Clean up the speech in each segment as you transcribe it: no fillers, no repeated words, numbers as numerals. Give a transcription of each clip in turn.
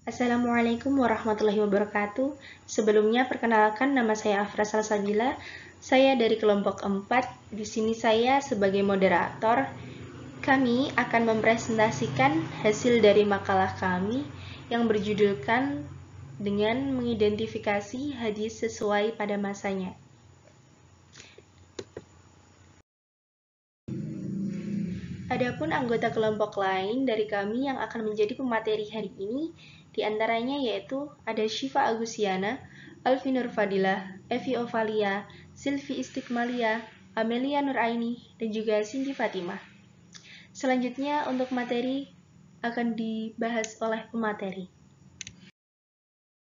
Assalamualaikum warahmatullahi wabarakatuh. Sebelumnya perkenalkan, nama saya Afra Salsabila. Saya dari kelompok 4. Di sini saya sebagai moderator. Kami akan mempresentasikan hasil dari makalah kami yang berjudulkan dengan mengidentifikasi hadis sesuai pada masanya. Adapun anggota kelompok lain dari kami yang akan menjadi pemateri hari ini, di antaranya yaitu ada Syifa Agusiana, Alfi Nur Fadilah, Evi Ovalia, Silvi Istiqmalia, Amelia Nuraini, dan juga Cindy Fatimah. Selanjutnya untuk materi akan dibahas oleh pemateri.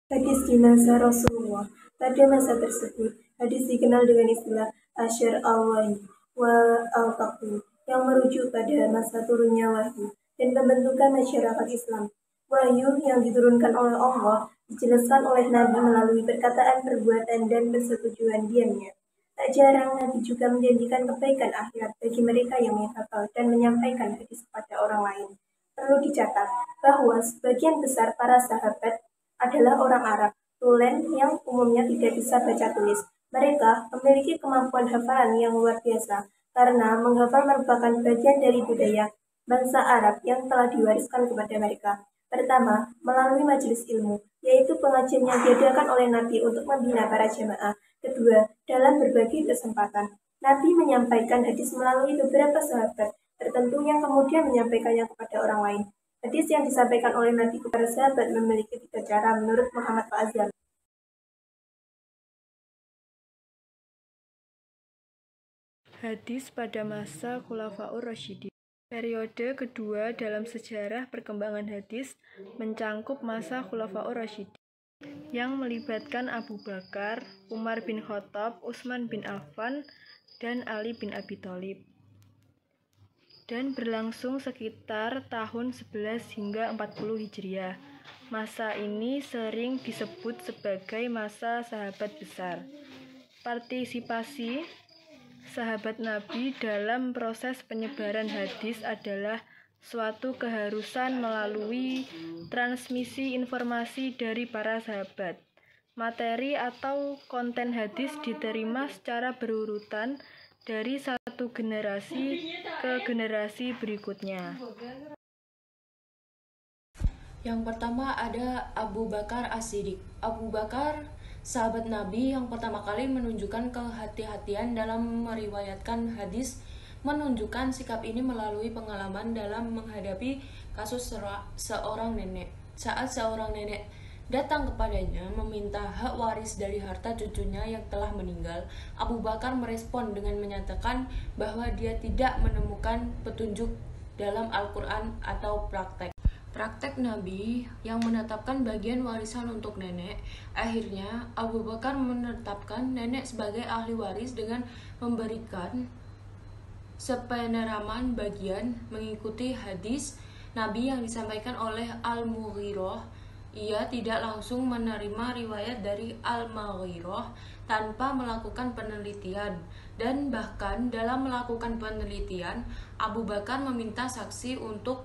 Hadis jenazah Rasulullah. Pada masa tersebut, hadis dikenal dengan istilah Asyar al-Wahyi wal al-Taqwi, yang merujuk pada masa turunnya wahyu dan pembentukan masyarakat Islam. Wahyu yang diturunkan oleh Allah dijelaskan oleh Nabi melalui perkataan, perbuatan, dan persetujuan diamnya. Tak jarang Nabi juga menjanjikan kebaikan akhirat bagi mereka yang menghafal dan menyampaikan hadis kepada orang lain. Perlu dicatat bahwa sebagian besar para sahabat adalah orang Arab tulen yang umumnya tidak bisa baca tulis. Mereka memiliki kemampuan hafalan yang luar biasa karena menghafal merupakan bagian dari budaya bangsa Arab yang telah diwariskan kepada mereka. Pertama, melalui majelis ilmu, yaitu pengajian yang diadakan oleh Nabi untuk membina para jemaah. Kedua, dalam berbagai kesempatan, Nabi menyampaikan hadis melalui beberapa sahabat tertentu yang kemudian menyampaikannya kepada orang lain. Hadis yang disampaikan oleh Nabi kepada sahabat memiliki 3 cara menurut Muhammad Fa'azam. Hadis pada masa Khulafaur Rasyidin. Periode kedua dalam sejarah perkembangan hadis mencangkup masa Khulafaur Rasyidin yang melibatkan Abu Bakar, Umar bin Khattab, Utsman bin Affan, dan Ali bin Abi Thalib, dan berlangsung sekitar tahun 11 hingga 40 Hijriah. Masa ini sering disebut sebagai masa sahabat besar. Partisipasi sahabat Nabi dalam proses penyebaran hadis adalah suatu keharusan melalui transmisi informasi dari para sahabat. Materi atau konten hadis diterima secara berurutan dari satu generasi ke generasi berikutnya. Yang pertama ada Abu Bakar As-Siddiq. Abu Bakar, sahabat Nabi yang pertama kali menunjukkan kehati-hatian dalam meriwayatkan hadis, menunjukkan sikap ini melalui pengalaman dalam menghadapi kasus seorang nenek. Saat seorang nenek datang kepadanya meminta hak waris dari harta cucunya yang telah meninggal, Abu Bakar merespon dengan menyatakan bahwa dia tidak menemukan petunjuk dalam Al-Quran atau praktek Nabi yang menetapkan bagian warisan untuk nenek. Akhirnya Abu Bakar menetapkan nenek sebagai ahli waris dengan memberikan sepeneraman bagian mengikuti hadis Nabi yang disampaikan oleh Al-Mughirah. Ia tidak langsung menerima riwayat dari Al-Mughirah tanpa melakukan penelitian, dan bahkan dalam melakukan penelitian Abu Bakar meminta saksi untuk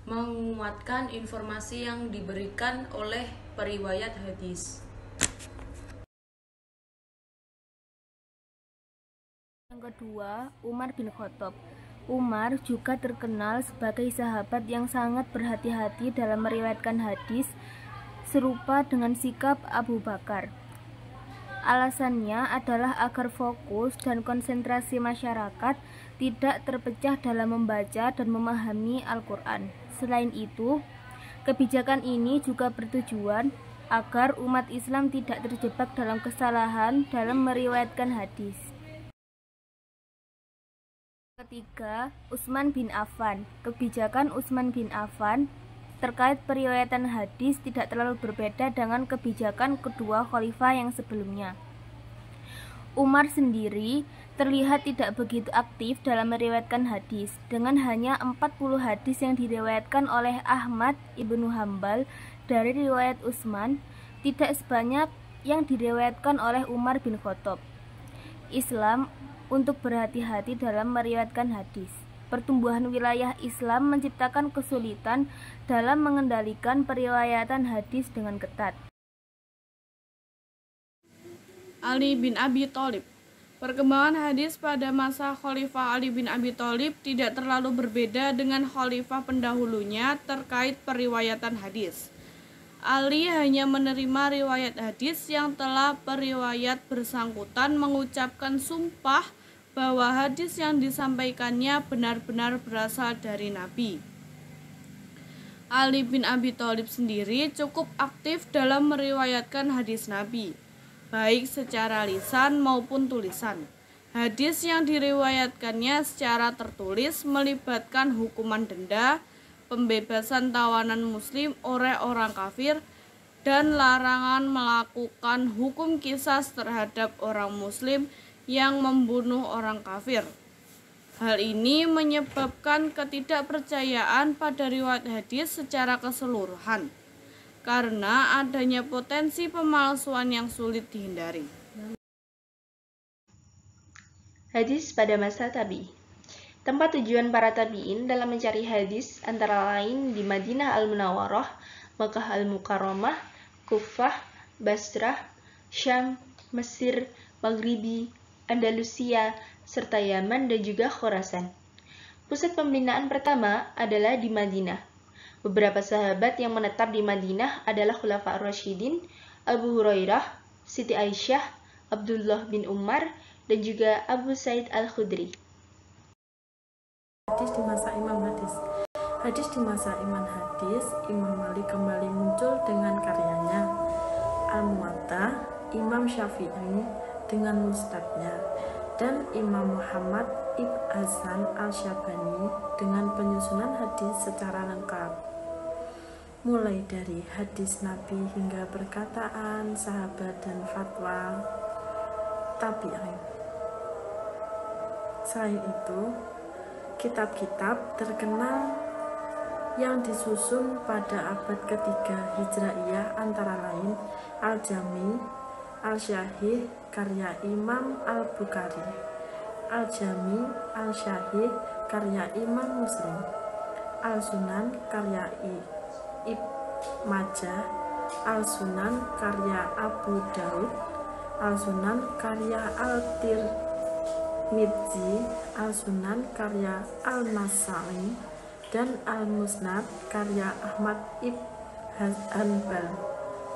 menguatkan informasi yang diberikan oleh periwayat hadis. Yang kedua, Umar bin Khattab. Umar juga terkenal sebagai sahabat yang sangat berhati-hati dalam meriwayatkan hadis, serupa dengan sikap Abu Bakar. Alasannya adalah agar fokus dan konsentrasi masyarakat tidak terpecah dalam membaca dan memahami Al-Quran. Selain itu, kebijakan ini juga bertujuan agar umat Islam tidak terjebak dalam kesalahan dalam meriwayatkan hadis. Ketiga, Utsman bin Affan. Kebijakan Utsman bin Affan terkait periwayatan hadis tidak terlalu berbeda dengan kebijakan kedua khalifah yang sebelumnya. Umar sendiri terlihat tidak begitu aktif dalam meriwayatkan hadis, dengan hanya 40 hadis yang diriwayatkan oleh Ahmad ibnu Hambal dari riwayat Utsman, tidak sebanyak yang diriwayatkan oleh Umar bin Khattab. Islam untuk berhati-hati dalam meriwayatkan hadis. pertumbuhan wilayah Islam menciptakan kesulitan dalam mengendalikan periwayatan hadis dengan ketat. Ali bin Abi Thalib. Perkembangan hadis pada masa Khalifah Ali bin Abi Thalib tidak terlalu berbeda dengan khalifah pendahulunya terkait periwayatan hadis. Ali hanya menerima riwayat hadis yang telah periwayat bersangkutan mengucapkan sumpah bahwa hadis yang disampaikannya benar-benar berasal dari Nabi. Ali bin Abi Thalib sendiri cukup aktif dalam meriwayatkan hadis Nabi, baik secara lisan maupun tulisan. Hadis yang diriwayatkannya secara tertulis melibatkan hukuman denda, pembebasan tawanan muslim oleh orang kafir, dan larangan melakukan hukum qisas terhadap orang muslim yang membunuh orang kafir. Hal ini menyebabkan ketidakpercayaan pada riwayat hadis secara keseluruhan, karena adanya potensi pemalsuan yang sulit dihindari. Hadis pada masa tabi'in. Tempat tujuan para tabi'in dalam mencari hadis antara lain di Madinah Al-Munawwarah, Makkah Al-Mukarramah, Kufah, Basrah, Syam, Mesir, Maghribi, Andalusia, serta Yaman dan juga Khorasan. Pusat pembinaan pertama adalah di Madinah. Beberapa sahabat yang menetap di Madinah adalah Khulafa ar-Rasyidin, Abu Hurairah, Siti Aisyah, Abdullah bin Umar, dan juga Abu Sa'id al-Khudri. Hadis di masa Imam Hadis. Hadis di masa Imam Hadis, Imam Malik kembali muncul dengan karyanya Al-Muwatta, Imam Syafi'i dengan Musnadnya, dan Imam Muhammad ibn Hasan al-Syabani dengan penyusunan hadis secara lengkap, mulai dari hadis Nabi hingga perkataan sahabat dan fatwa tabi'in. Selain itu, kitab-kitab terkenal yang disusun pada abad ketiga Hijraiyah antara lain Al-Jami, Al-Syahih karya Imam Al-Bukhari, Al-Jami, Al-Syahih karya Imam Muslim, Al-Sunan karya Ibn Majah, Al-Sunan karya Abu Daud, Al-Sunan karya Al-Tirmidzi, Al-Sunan karya Al-Nasa'i, dan Al-Musnad karya Ahmad ibn Hanbal.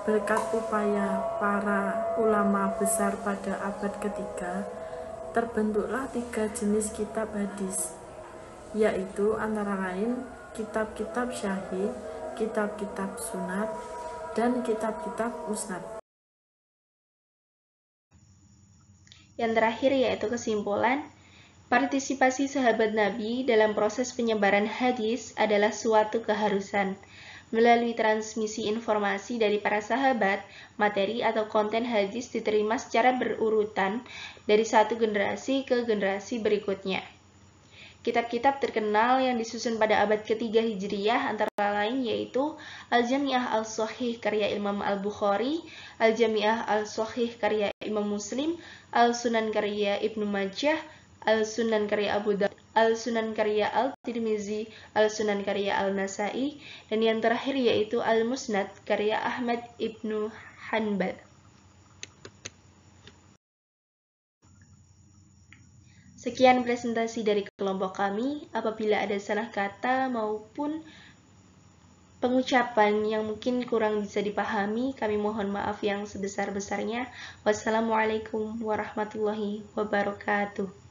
Berkat upaya para ulama besar pada abad ketiga, terbentuklah 3 jenis kitab hadis, yaitu antara lain kitab-kitab syahih, kitab-kitab sunat, dan kitab-kitab musnad. Yang terakhir yaitu kesimpulan, partisipasi sahabat Nabi dalam proses penyebaran hadis adalah suatu keharusan. Melalui transmisi informasi dari para sahabat, materi atau konten hadis diterima secara berurutan dari satu generasi ke generasi berikutnya. Kitab-kitab terkenal yang disusun pada abad ketiga Hijriyah antara lain yaitu Al-Jami'ah Al-Sahih karya Imam Al-Bukhari, Al-Jami'ah Al-Sahih karya Imam Muslim, Al-Sunan karya Ibnu Majah, Al-Sunan karya Abu Daud, Al-Sunan karya Al-Tirmizi, Al-Sunan karya Al-Nasa'i, dan yang terakhir yaitu Al-Musnad karya Ahmad ibnu Hanbal. Sekian presentasi dari kelompok kami. Apabila ada salah kata maupun pengucapan yang mungkin kurang bisa dipahami, kami mohon maaf yang sebesar-besarnya. Wassalamualaikum warahmatullahi wabarakatuh.